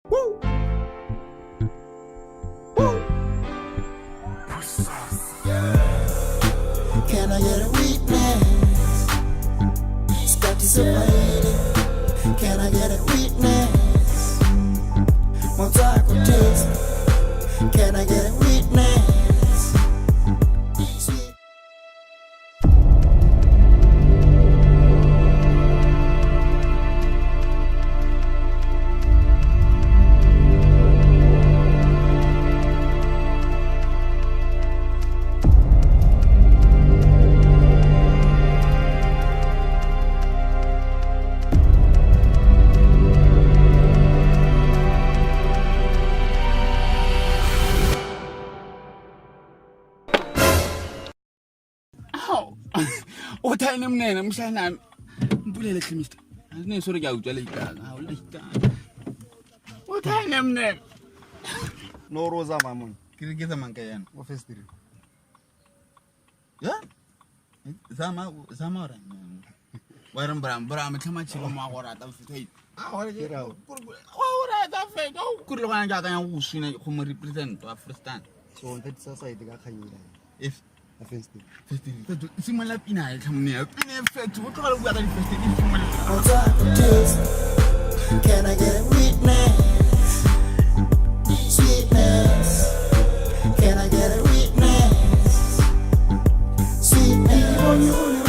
Woo! Woo! Can I get a witness? Start to survive. Can I get a witness? Motsetserepa TSHASA. Can I get a witness? Sweet. What I am name, I'm saying I'm bullet chemist. His name sorry out what I am name? No Rosa Mamon. Can you get a mankayan? Office. Yeah? Zamora. Waram Bram, how much of my water of the Get out. Oh, could one got who seen whom represent to Afghanistan. So that's society got If offense. similar pina come near effect what all we are interested in. Motsetserepa TSHASA. Can I get a witness? Sweetness. Can I get a witness? Sweetness. On you only witness.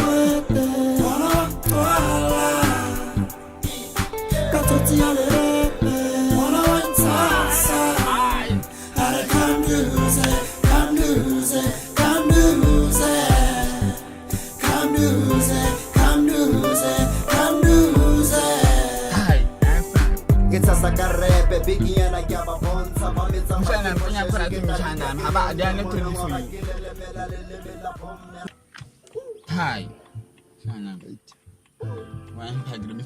Hi. One pagrim.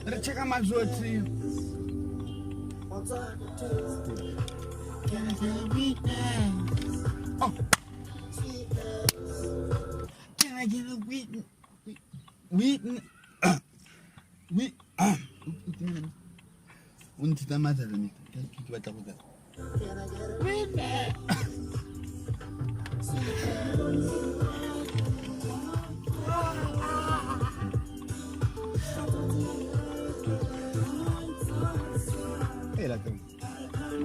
Let's check out my tree. Oh. Can I get a witness? Unti tamata ni kibata kuza. Hey, like them.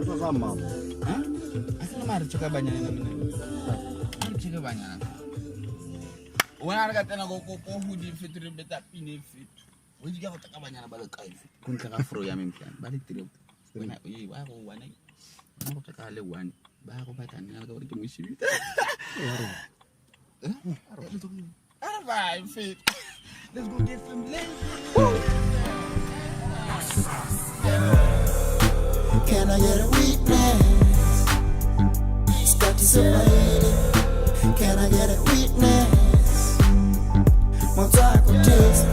What's up, mom? Asal mari cakap banyak ni mana? Mari cakap banyak. Orang kata nak kau hudi fitur beta pini fit. Wajib kau tak banyak balik kau. Kun cakap fro ya mungkin. Balik terus. Wana, wah wana. Aku cakap lewan. Bah aku batan ni kau itu musim. Alright, fit. Let's go get some lunch. Can I get a witness? Start to survive. Can I get a witness? Motsetserepa TSHASA.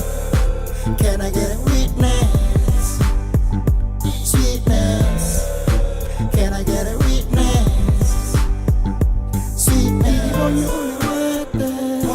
Can I get a witness? Sweetness. Can I get a witness? Sweetness. On you only witness.